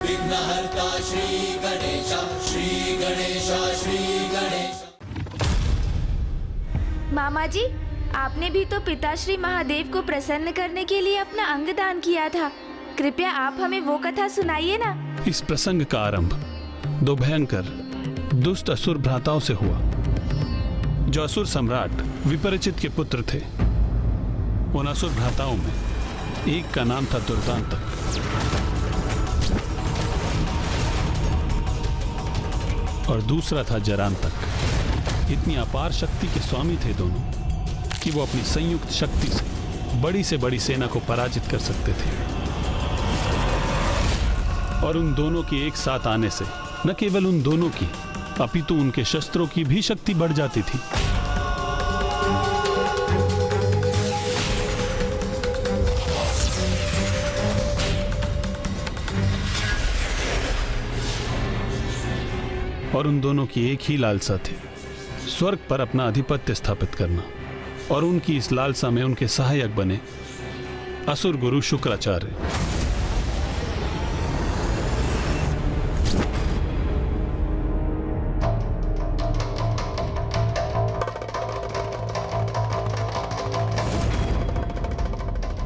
विघ्नहर्ता श्री गणेश, श्री गणेश, श्री गणेश। मामा जी, आपने भी तो पिताश्री महादेव को प्रसन्न करने के लिए अपना अंग दान किया था। कृपया आप हमें वो कथा सुनाइए ना। इस प्रसंग का आरंभ दो भयंकर दुष्ट असुर भ्राताओं से हुआ, जो असुर सम्राट विपरिचित के पुत्र थे। उन असुर भ्राताओं में एक का नाम था दुर्दांतक और दूसरा था जरांतक। इतनी अपार शक्ति के स्वामी थे दोनों कि वो अपनी संयुक्त शक्ति से बड़ी सेना को पराजित कर सकते थे। और उन दोनों के एक साथ आने से न केवल उन दोनों की अपितु उनके शस्त्रों की भी शक्ति बढ़ जाती थी। और उन दोनों की एक ही लालसा थी, स्वर्ग पर अपना आधिपत्य स्थापित करना। और उनकी इस लालसा में उनके सहायक बने असुर गुरु शुक्राचार्य।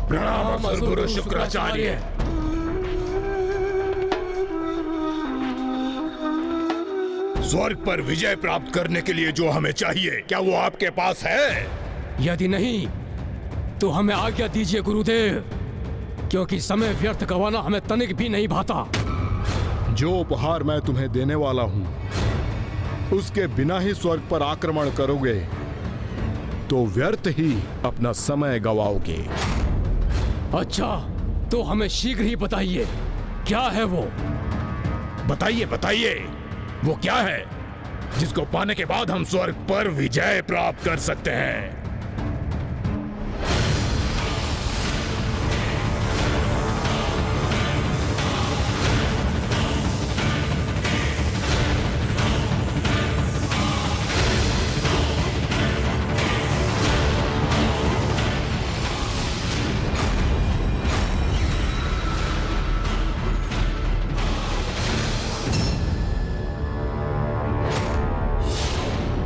प्रणाम असुर गुरु शुक्राचार्य। स्वर्ग पर विजय प्राप्त करने के लिए जो हमें चाहिए, क्या वो आपके पास है? यदि नहीं तो हमें आज्ञा दीजिए गुरुदेव, क्योंकि समय व्यर्थ गंवाना हमें तनिक भी नहीं भाता। जो उपहार मैं तुम्हें देने वाला हूं, उसके बिना ही स्वर्ग पर आक्रमण करोगे तो व्यर्थ ही अपना समय गवाओगे। अच्छा, तो हमें शीघ्र ही बताइए, क्या है वो? बताइए बताइए, वो क्या है जिसको पाने के बाद हम स्वर्ग पर विजय प्राप्त कर सकते हैं?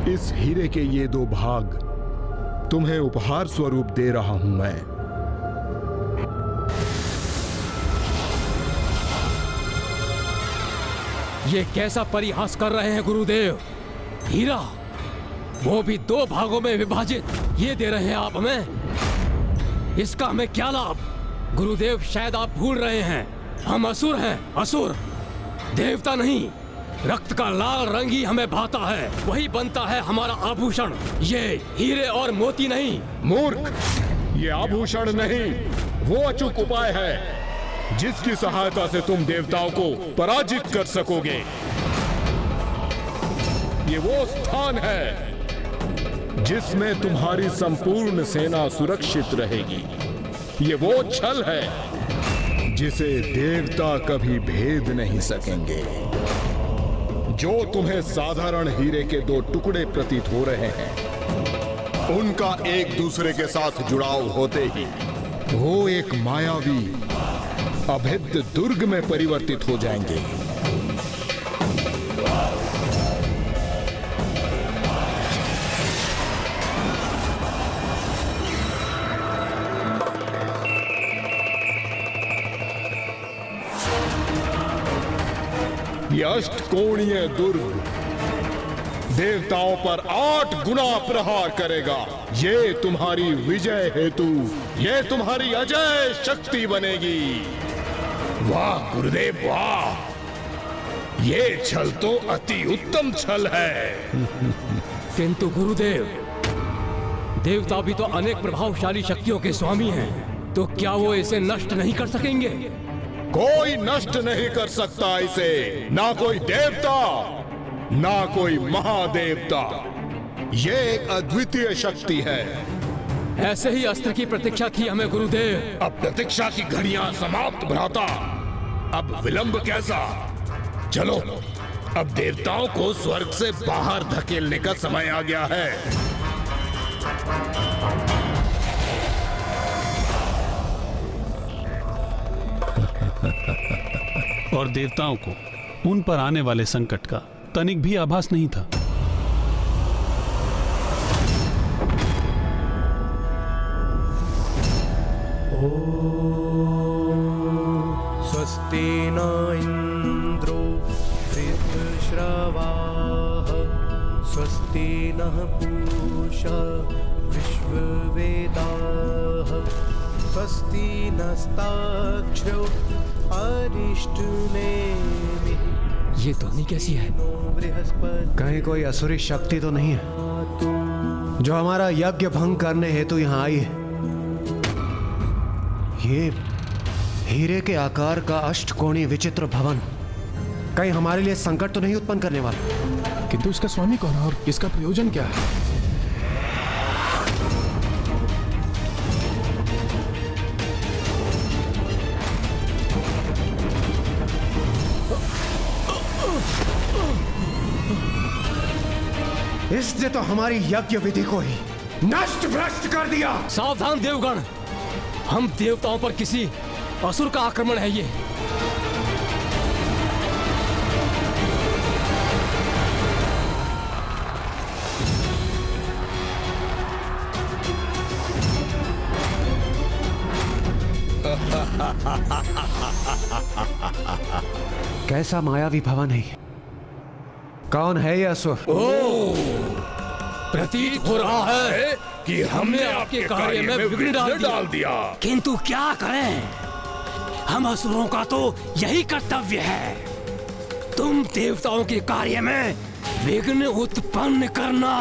इस हीरे के ये दो भाग तुम्हें उपहार स्वरूप दे रहा हूं मैं। ये कैसा परिहास कर रहे हैं गुरुदेव? हीरा, वो भी दो भागों में विभाजित, ये दे रहे हैं आप हमें? इसका हमें क्या लाभ? गुरुदेव, शायद आप भूल रहे हैं, हम असुर हैं, असुर, देवता नहीं। रक्त का लाल रंग ही हमें भाता है, वही बनता है हमारा आभूषण। ये हीरे और मोती नहीं। मूर्ख, ये आभूषण नहीं, वो अचूक उपाय है जिसकी सहायता से तुम देवताओं को पराजित कर सकोगे। ये वो स्थान है जिसमें तुम्हारी संपूर्ण सेना सुरक्षित रहेगी। ये वो छल है जिसे देवता कभी भेद नहीं सकेंगे। जो तुम्हें साधारण हीरे के दो टुकड़े प्रतीत हो रहे हैं, उनका एक दूसरे के साथ जुड़ाव होते ही वो एक मायावी अभेद्य दुर्ग में परिवर्तित हो जाएंगे। ये अष्टकोणीय दुर्ग देवताओं पर 8 गुना प्रहार करेगा। ये तुम्हारी विजय हेतु, ये तुम्हारी अजय शक्ति बनेगी। वाह गुरुदेव वाह, ये छल तो अति उत्तम छल है। किंतु गुरुदेव, देवता भी तो अनेक प्रभावशाली शक्तियों के स्वामी हैं, तो क्या वो इसे नष्ट नहीं कर सकेंगे? कोई नष्ट नहीं कर सकता इसे, ना कोई देवता ना कोई महादेवता। ये एक अद्वितीय शक्ति है। ऐसे ही अस्त्र की प्रतीक्षा थी हमें गुरुदेव। अब प्रतीक्षा की घड़ियां समाप्त भ्राता, अब विलंब कैसा? चलो, अब देवताओं को स्वर्ग से बाहर धकेलने का समय आ गया है। और देवताओं को उन पर आने वाले संकट का तनिक भी आभास नहीं था। स्वस्ति न इंद्रो वृद्धश्रवाः स्वस्ति नः पूषा विश्ववेदाः स्वस्ति नस्ताक्षरो अरिष्टनेमिः। ये ध्वनि कैसी है? बृहस्पति कहीं कोई असुरी शक्ति तो नहीं है जो हमारा यज्ञ भंग करने हेतु यहाँ आई है? ये हीरे के आकार का अष्टकोणीय विचित्र भवन कहीं हमारे लिए संकट तो नहीं उत्पन्न करने वाला? किंतु इसका स्वामी कौन है और इसका प्रयोजन क्या है? इसने तो हमारी यज्ञ विधि को ही नष्ट भ्रष्ट कर दिया। सावधान देवगण, हम देवताओं पर किसी असुर का आक्रमण है ये। कैसा मायावी भवन है ये? कौन है ये असुर? प्रतीत हो रहा है कि हमने आपके कार्य में विघ्न डाल दिया। किंतु क्या करें, हम असुरों का तो यही कर्तव्य है, तुम देवताओं के कार्य में विघ्न उत्पन्न करना।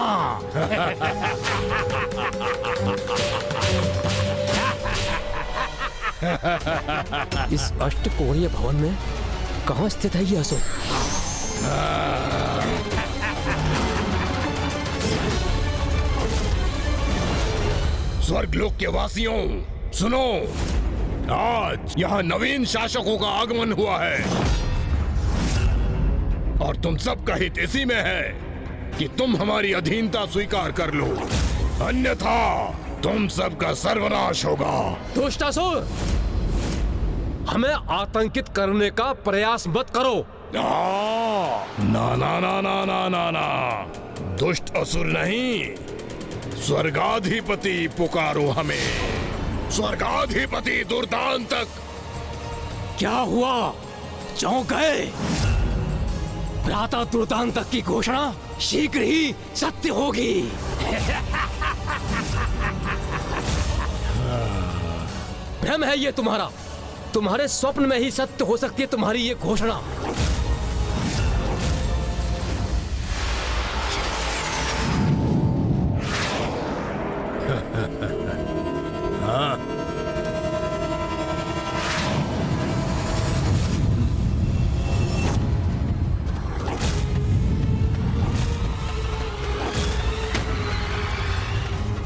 इस अष्टकोणीय भवन में कहाँ स्थित है ये असुर? स्वर्गलोक के वासियों सुनो, आज यहाँ नवीन शासकों का आगमन हुआ है और तुम सबका हित इसी में है कि तुम हमारी अधीनता स्वीकार कर लो, अन्यथा तुम सबका सर्वनाश होगा। दुष्टासुर, हमें आतंकित करने का प्रयास मत करो। ना ना ना ना ना ना ना, दुष्ट असुर नहीं, स्वर्गाधिपति पुकारो हमें, स्वर्गाधिपति दुर्दांतक। क्या हुआ, चौंक गए? भ्राता दुर्दांतक की घोषणा शीघ्र ही सत्य होगी। भ्रम है ये तुम्हारा, तुम्हारे स्वप्न में ही सत्य हो सकती है तुम्हारी ये घोषणा।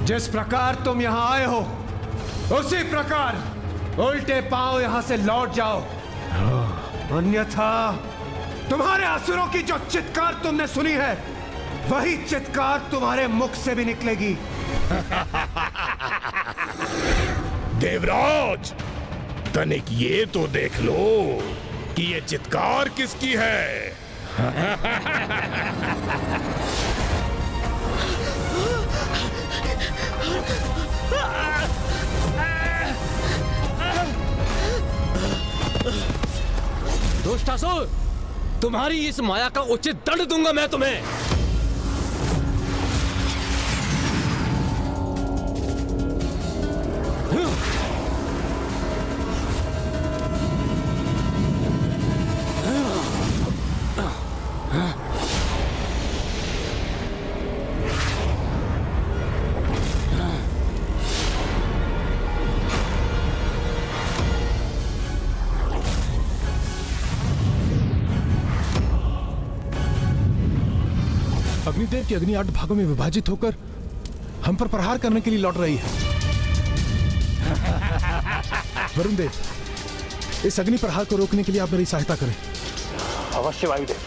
जिस प्रकार तुम यहाँ आए हो उसी प्रकार उल्टे पांव यहाँ से लौट जाओ, अन्यथा तुम्हारे असुरों की जो चित्कार तुमने सुनी है वही चित्कार तुम्हारे मुख से भी निकलेगी। देवराज, तनिक ये तो देख लो कि ये चित्कार किसकी है। दुष्टासुर, तुम्हारी इस माया का उचित दंड दूंगा मैं तुम्हें। अग्निदेव की अग्नि 8 भागों में विभाजित होकर हम पर प्रहार करने के लिए लौट रही है। वरुण देव, इस अग्नि प्रहार को रोकने के लिए आप मेरी सहायता करें। अवश्य वायुदेव,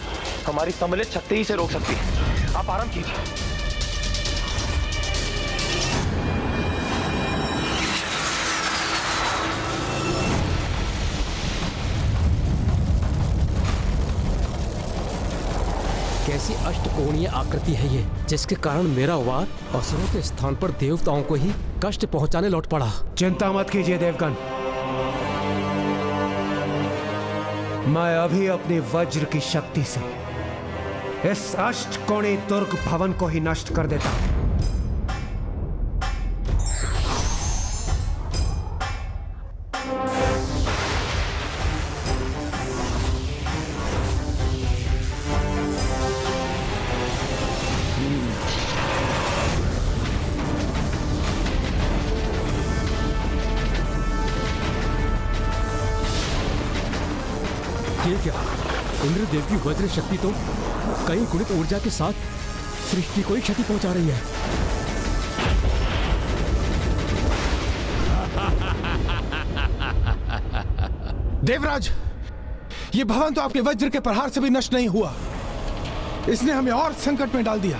हमारी सम्मिलित शक्ति ही से रोक सकती है, आप आराम कीजिए। कैसी अष्टकोणीय आकृति है ये, जिसके कारण मेरा वार असुरों के स्थान पर देवताओं को ही कष्ट पहुंचाने लौट पड़ा। चिंता मत कीजिए देवगण, मैं अभी अपनी वज्र की शक्ति से इस अष्टकोणीय दुर्ग भवन को ही नष्ट कर देता हूं। ये क्या, इंद्रदेव की वज्र शक्ति तो कई गुणित ऊर्जा के साथ सृष्टि को ही क्षति पहुंचा रही है। देवराज, ये भवन तो आपके वज्र के प्रहार से भी नष्ट नहीं हुआ, इसने हमें और संकट में डाल दिया।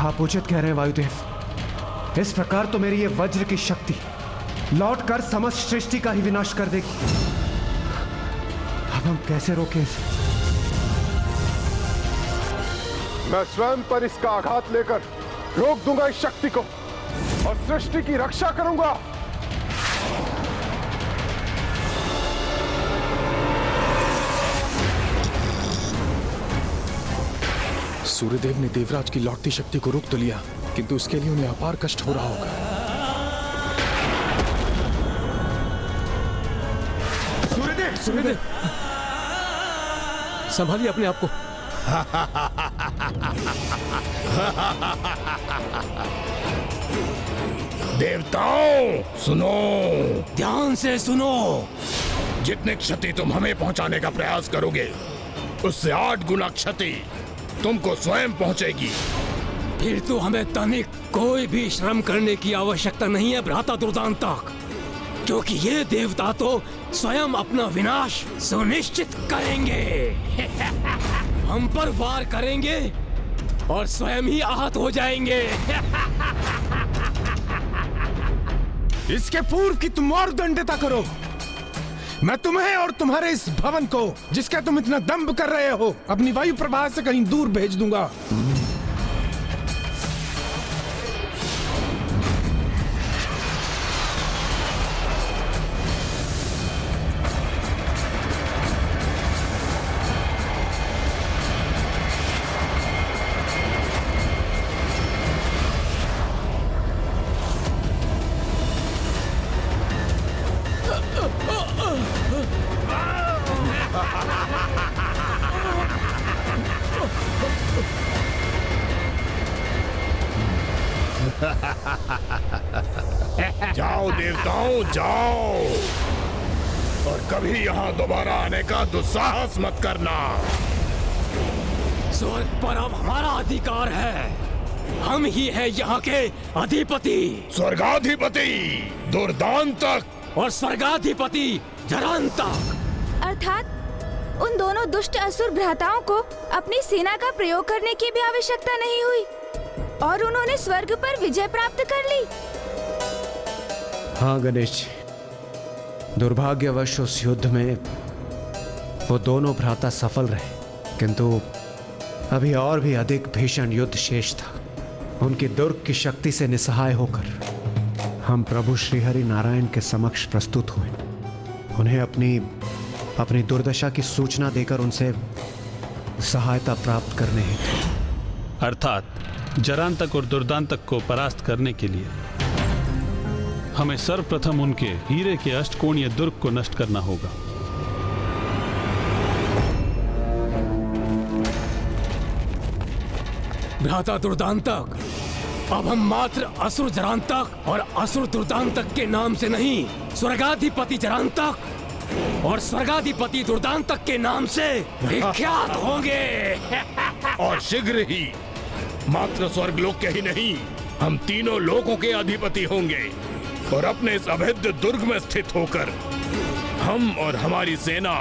आप उचित कह रहे हैं वायुदेव, इस प्रकार तो मेरी ये वज्र की शक्ति लौटकर समस्त सृष्टि का ही विनाश कर देगी। अब हम कैसे रोकें इसे? मैं स्वयं पर इसका आघात लेकर रोक दूंगा इस शक्ति को और सृष्टि की रक्षा करूंगा। सूर्यदेव ने देवराज की लौटती शक्ति को रोक तो लिया, किंतु उसके लिए उन्हें अपार कष्ट हो रहा होगा। सूर्यदेव, संभालिए अपने आप को। देवताओं सुनो, ध्यान से सुनो। जितनी क्षति तुम हमें पहुंचाने का प्रयास करोगे, उससे 8 गुना क्षति तुमको स्वयं पहुंचेगी। फिर तो हमें तनिक कोई भी श्रम करने की आवश्यकता नहीं है भ्राता दुर्दांतक, क्योंकि ये देवता तो स्वयं अपना विनाश सुनिश्चित करेंगे। हम पर वार करेंगे और स्वयं ही आहत हो जाएंगे। इसके पूर्व की तुम और दंडता करो। मैं तुम्हें और तुम्हारे इस भवन को, जिसका तुम इतना दंभ कर रहे हो, अपनी वायु प्रवाह से कहीं दूर भेज दूंगा। जाओ देवताओं, जाओ, और कभी यहाँ दोबारा आने का दुस्साहस मत करना। स्वर्ग पर अब हमारा अधिकार है, हम ही हैं यहाँ के अधिपति। स्वर्गाधिपति दुर्दांतक और स्वर्गाधिपति जरांतक। अर्थात उन दोनों दुष्ट असुर भ्राताओं को अपनी सेना का प्रयोग करने की भी आवश्यकता नहीं हुई और उन्होंने स्वर्ग पर विजय प्राप्त कर ली। हाँ गणेश जी, दुर्भाग्यवश उस युद्ध में वो दोनों भ्राता सफल रहे, किंतु अभी और भी अधिक भीषण युद्ध शेष था। उनकी दुर्ग की शक्ति से निसहाय होकर हम प्रभु श्रीहरि नारायण के समक्ष प्रस्तुत हुए। उन्हें अपनी दुर्दशा की सूचना देकर उनसे सहायता प्राप्त करने हेतु। अर्थात जरांतक और दुर्दांतक को परास्त करने के लिए हमें सर्वप्रथम उनके हीरे के अष्टकोणीय दुर्ग को नष्ट करना होगा। भ्राता दुर्दांतक, अब हम मात्र असुर जरांतक और असुर दुर्दांतक के नाम से नहीं, स्वर्गाधिपति जरांतक और स्वर्गाधिपति दुर्दांतक के नाम से विख्यात होंगे। और शीघ्र ही मात्र स्वर्गलोक के ही नहीं, हम तीनों लोकों के अधिपति होंगे और अपने इस अभेद्य दुर्ग में स्थित होकर हम और हमारी सेना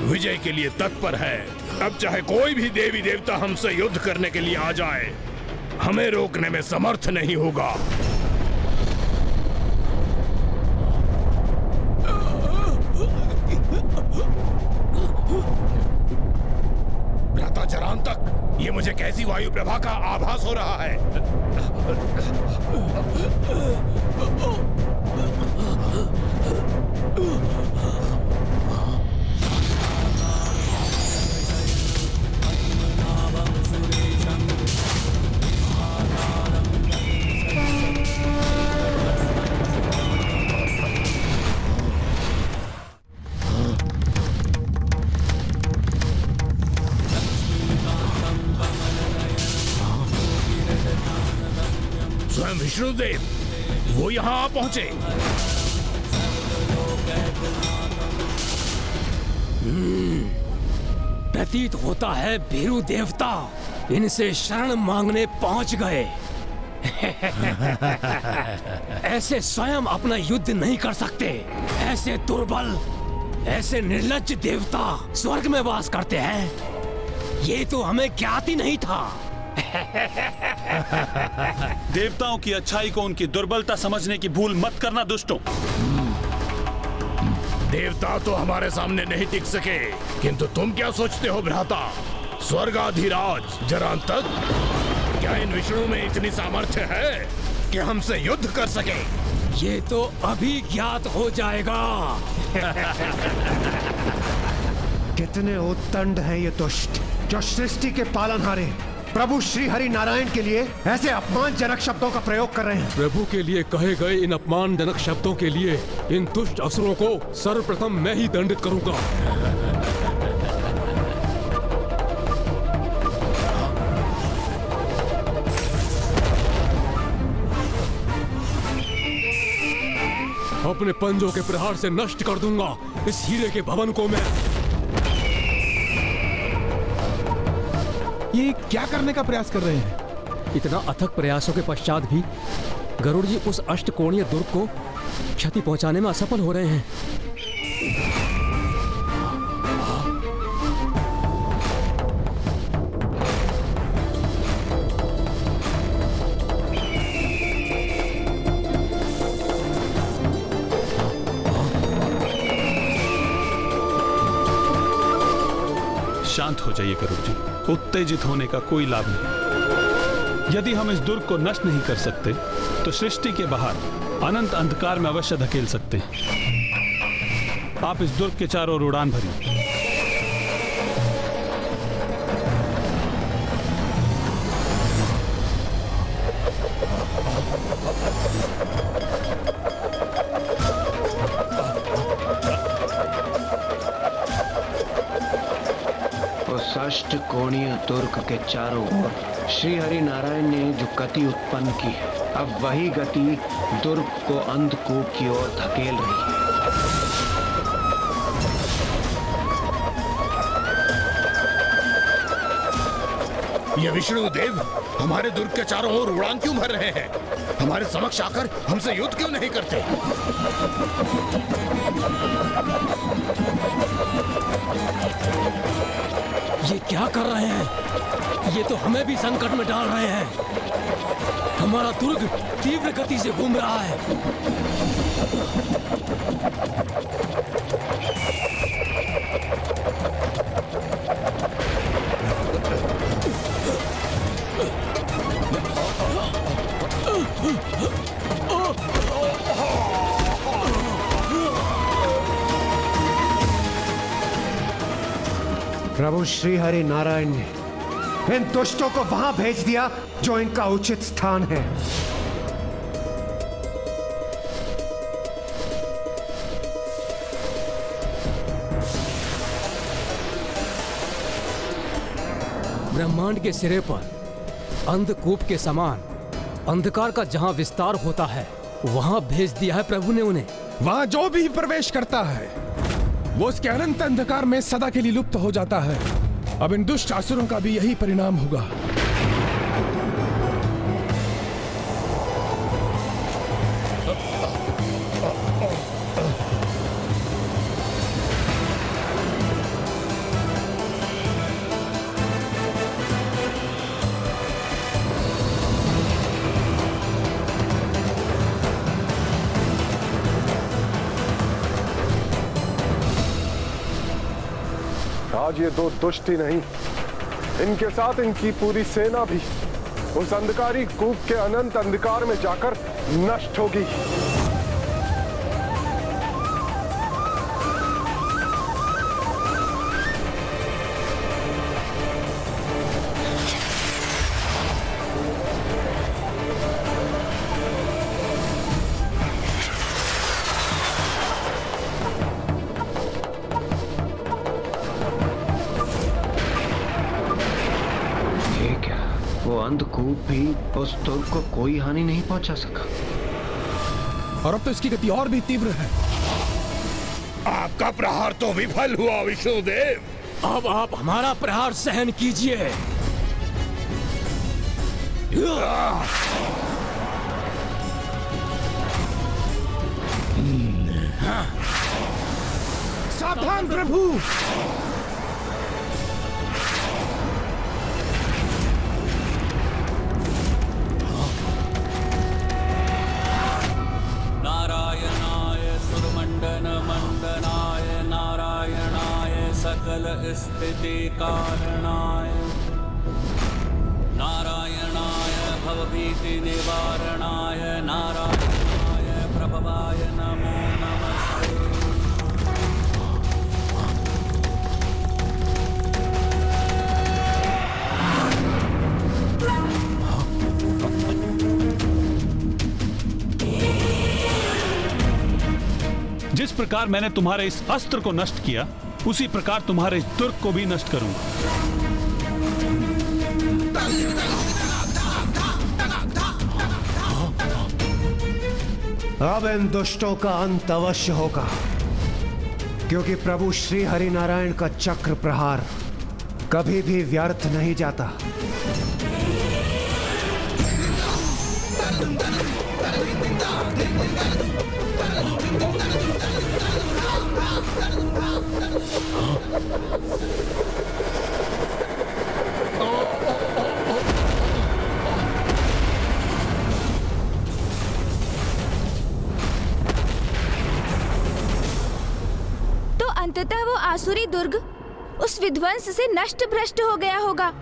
विजय के लिए तत्पर है। अब चाहे कोई भी देवी देवता हमसे युद्ध करने के लिए आ जाए, हमें रोकने में समर्थ नहीं होगा। ऐसी वायु प्रभा का आभास हो रहा है। स्वयं विष्णुदेव वो यहां आ पहुंचे। प्रतीत होता है भीरू देवता इनसे शरण मांगने पहुंच गए। ऐसे स्वयं अपना युद्ध नहीं कर सकते। ऐसे दुर्बल, ऐसे निर्लज्ज देवता स्वर्ग में वास करते हैं, ये तो हमें ज्ञात ही नहीं था। देवताओं की अच्छाई को उनकी दुर्बलता समझने की भूल मत करना दुष्टों। देवता तो हमारे सामने नहीं टिक सके, किंतु तुम क्या सोचते हो भ्राता? स्वर्गाधिराज जरांतक, क्या इन विष्णु में इतनी सामर्थ्य है कि हमसे युद्ध कर सके? ये तो अभी ज्ञात हो जाएगा। कितने उद्दंड हैं ये दुष्ट जो सृष्टि के पालनहारे प्रभु श्री हरि नारायण के लिए ऐसे अपमानजनक शब्दों का प्रयोग कर रहे हैं। प्रभु के लिए कहे गए इन अपमानजनक शब्दों के लिए इन दुष्ट असुरों को सर्वप्रथम मैं ही दंडित करूंगा। अपने पंजों के प्रहार से नष्ट कर दूंगा इस हीरे के भवन को मैं। ये क्या करने का प्रयास कर रहे हैं? इतना अथक प्रयासों के पश्चात भी गरुड़ जी उस अष्टकोणीय दुर्ग को क्षति पहुंचाने में असफल हो रहे हैं। शांत हो जाइए गरुड़ जी, उत्तेजित होने का कोई लाभ नहीं। यदि हम इस दुर्ग को नष्ट नहीं कर सकते तो सृष्टि के बाहर अनंत अंधकार में अवश्य धकेल सकते हैं। आप इस दुर्ग के चारों ओर उड़ान भरिए। अष्टकोणीय दुर्ग के चारों ओर श्री हरि नारायण ने जो गति उत्पन्न की है, अब वही गति दुर्ग को अंधकूप की ओर धकेल रही है। ये विष्णुदेव हमारे दुर्ग के चारों ओर उड़ान क्यों भर रहे हैं? हमारे समक्ष आकर हमसे युद्ध क्यों नहीं करते? ये क्या कर रहे हैं? ये तो हमें भी संकट में डाल रहे हैं। हमारा दुर्ग तीव्र गति से घूम रहा है। प्रभु श्री हरि नारायण ने इन दुष्टों को वहां भेज दिया जो इनका उचित स्थान है। ब्रह्मांड के सिरे पर अंधकूप के समान अंधकार का जहां विस्तार होता है, वहां भेज दिया है प्रभु ने उन्हें। वहां जो भी प्रवेश करता है वो उसके अनंत अंधकार में सदा के लिए लुप्त हो जाता है। अब इन दुष्ट असुरों का भी यही परिणाम होगा। आज ये दो दुष्ट ही नहीं इनके साथ इनकी पूरी सेना भी उस अंधकारी कूप के अनंत अंधकार में जाकर नष्ट होगी। वो अंधकूप भी उस दुर्ग को कोई हानि नहीं पहुंचा सका। और अब तो इसकी गति और भी तीव्र है। आपका प्रहार तो विफल हुआ विष्णुदेव। अब आप हमारा प्रहार सहन कीजिए। सावधान प्रभु। सकल स्थिति कारणाय नारायणाय भवभीति निवारणाय नारायणाय प्रभवाय नमो नमस्ते। जिस प्रकार मैंने तुम्हारे इस अस्त्र को नष्ट किया, उसी प्रकार तुम्हारे इस दुर्ग को भी नष्ट करूंगा। अब इन दुष्टों का अंत अवश्य होगा, क्योंकि प्रभु श्री हरि नारायण का चक्र प्रहार कभी भी व्यर्थ नहीं जाता। तो अंततः वो आसुरी दुर्ग उस विध्वंस से नष्ट भ्रष्ट हो गया होगा।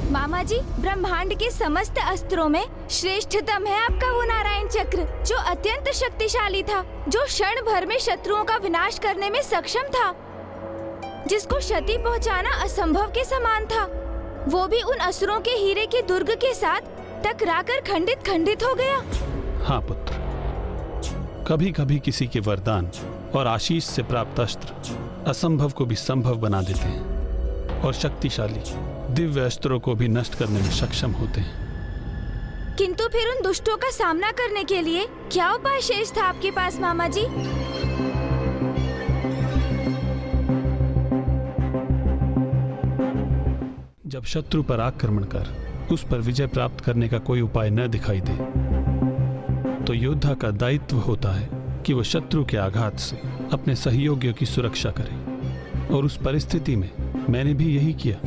मामा जी, ब्रह्मांड के समस्त अस्त्रों में श्रेष्ठतम है आपका वो नारायण चक्र, जो अत्यंत शक्तिशाली था, जो क्षण भर में शत्रुओं का विनाश करने में सक्षम था, जिसको क्षति पहुंचाना असंभव के समान था। वो भी उन असुरों के हीरे के दुर्ग के साथ टकराकर खंडित खंडित हो गया। हाँ पुत्र, कभी कभी किसी के वरदान और आशीष से प्राप्त अस्त्र असंभव को भी संभव बना देते हैं और शक्तिशाली दिव्य अस्त्रों को भी नष्ट करने में सक्षम होते हैं। किंतु फिर उन दुष्टों का सामना करने के लिए क्या उपाय शेष था आपके पास मामा जी? जब शत्रु पर आक्रमण कर उस पर विजय प्राप्त करने का कोई उपाय न दिखाई दे, तो योद्धा का दायित्व होता है कि वह शत्रु के आघात से अपने सहयोगियों की सुरक्षा करे। और उस परिस्थिति में मैंने भी यही किया।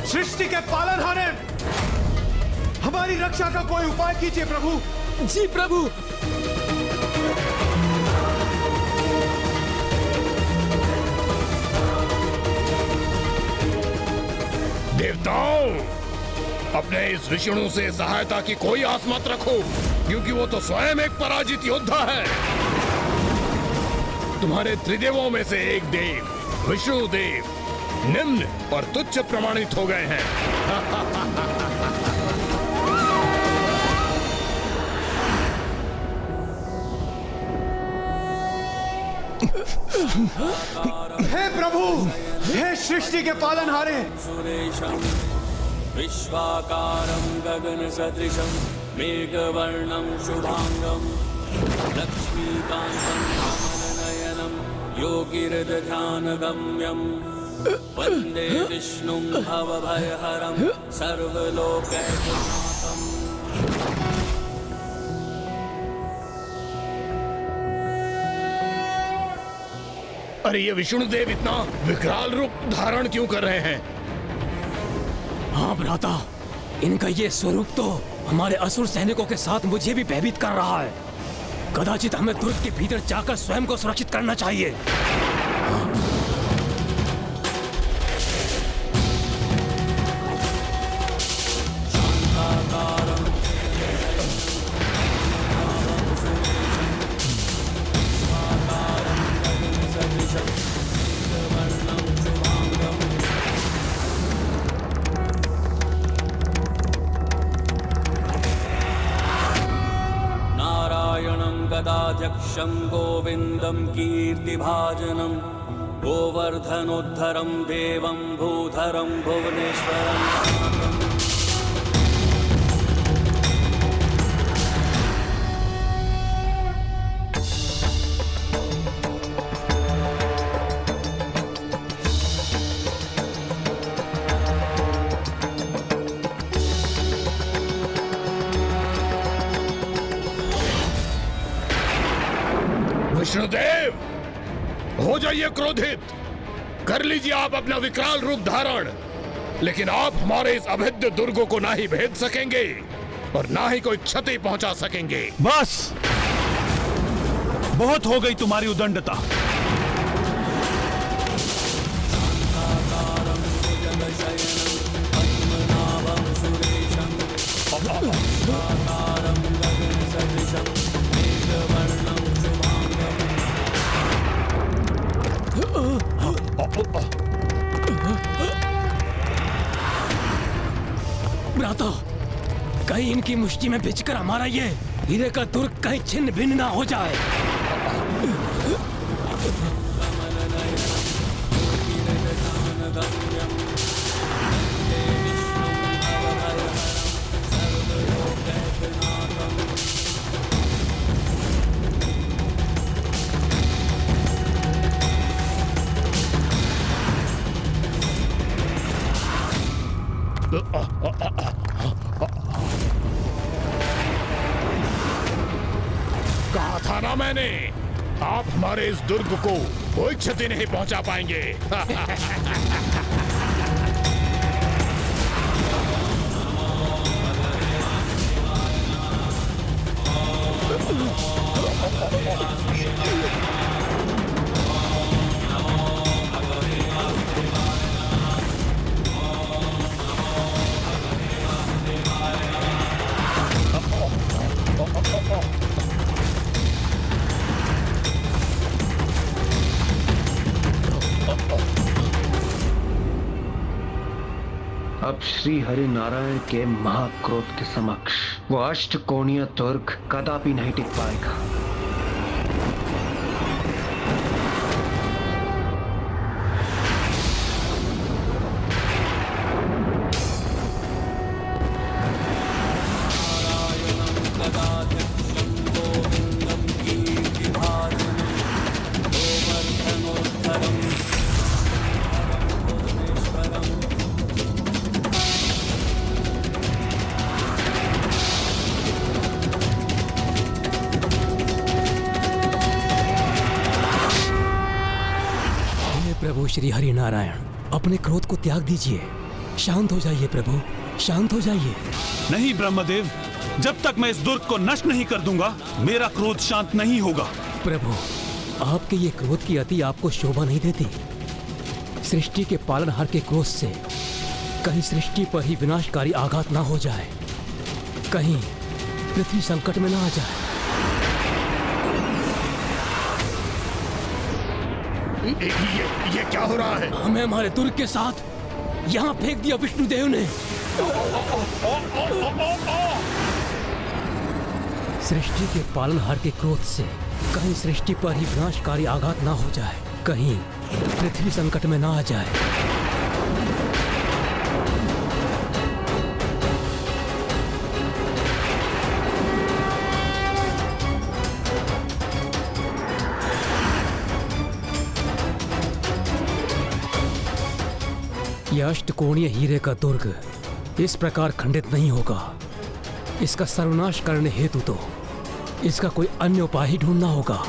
सृष्टि के पालनहारे, हमारी रक्षा का कोई उपाय कीजिए प्रभु। जी प्रभु। देवताओं, अपने इस विष्णु से सहायता की कोई आस मत रखो, क्योंकि वो तो स्वयं एक पराजित योद्धा है। तुम्हारे त्रिदेवों में से एक देव विष्णु देव निम्न और तुच्छ प्रमाणित हो गए हैं। हे प्रभु, हे सृष्टि के पालनहारे, सुरेशं विश्वाकारं गगनसदृशं मेघवर्णं शुभांगं लक्ष्मीकान्तं कमलनयनं योगिहृदध्यानगम्यं वन्दे विष्णुं भवभयहरं सर्वलोकैकनाथम्। अरे ये विष्णुदेव इतना विकराल रूप धारण क्यों कर रहे हैं? हाँ भ्राता, इनका ये स्वरूप तो हमारे असुर सैनिकों के साथ मुझे भी भयभीत कर रहा है। कदाचित हमें दुर्ग के भीतर जाकर स्वयं को सुरक्षित करना चाहिए। गदाध्यक्षं गोविन्दं कीर्तिभाजनं गोवर्धनोद्धरं देवं भूधरं भुवनेश्वरम्। विष्णुदेव, हो जाइए क्रोधित, कर लीजिए आप अपना विकराल रूप धारण, लेकिन आप हमारे इस अभेद्य दुर्ग को ना ही भेद सकेंगे और ना ही कोई क्षति पहुंचा सकेंगे। बस, बहुत हो गई तुम्हारी उदंडता। भ्राता, कहीं इनकी मुष्टि में बिछकर हमारा ये हीरे का दुर्ग कहीं छिन्न भिन्न ना हो जाए। कहा था ना मैंने, आप हमारे इस दुर्ग को कोई क्षति नहीं पहुंचा पाएंगे। अब श्री हरि नारायण के महाक्रोध के समक्ष वो अष्टकोणीय दुर्ग कदापि नहीं टिक पाएगा। प्रभु श्री हरि नारायण, अपने क्रोध को त्याग दीजिए। शांत हो जाइए प्रभु, शांत हो जाइए। नहीं ब्रह्मदेव, जब तक मैं इस दुर्ग को नष्ट नहीं कर दूंगा, मेरा क्रोध शांत नहीं होगा। प्रभु, आपके ये क्रोध की अति आपको शोभा नहीं देती। सृष्टि के पालनहार के क्रोध से कहीं सृष्टि पर ही विनाशकारी आघात ना हो जाए, कहीं पृथ्वी संकट में ना आ जाए। ये क्या हो रहा है? हमें हमारे दुर्ग के साथ यहाँ फेंक दिया विष्णुदेव ने। सृष्टि के पालनहार के क्रोध से कहीं सृष्टि पर ही विनाशकारी आघात ना हो जाए, कहीं पृथ्वी संकट में ना आ जाए। यह अष्टकोणीय हीरे का दुर्ग इस प्रकार खंडित नहीं होगा। इसका सर्वनाश करने हेतु तो इसका कोई अन्य उपाय ही ढूंढना होगा।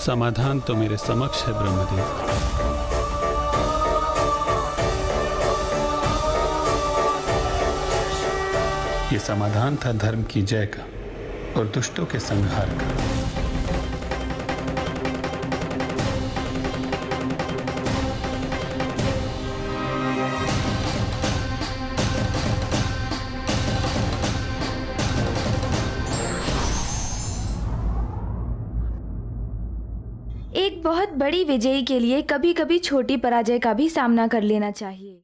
समाधान तो मेरे समक्ष है ब्रह्मदेव। ये समाधान था धर्म की जय का और दुष्टों के संहार का। एक बहुत बड़ी विजयी के लिए कभी कभी छोटी पराजय का भी सामना कर लेना चाहिए।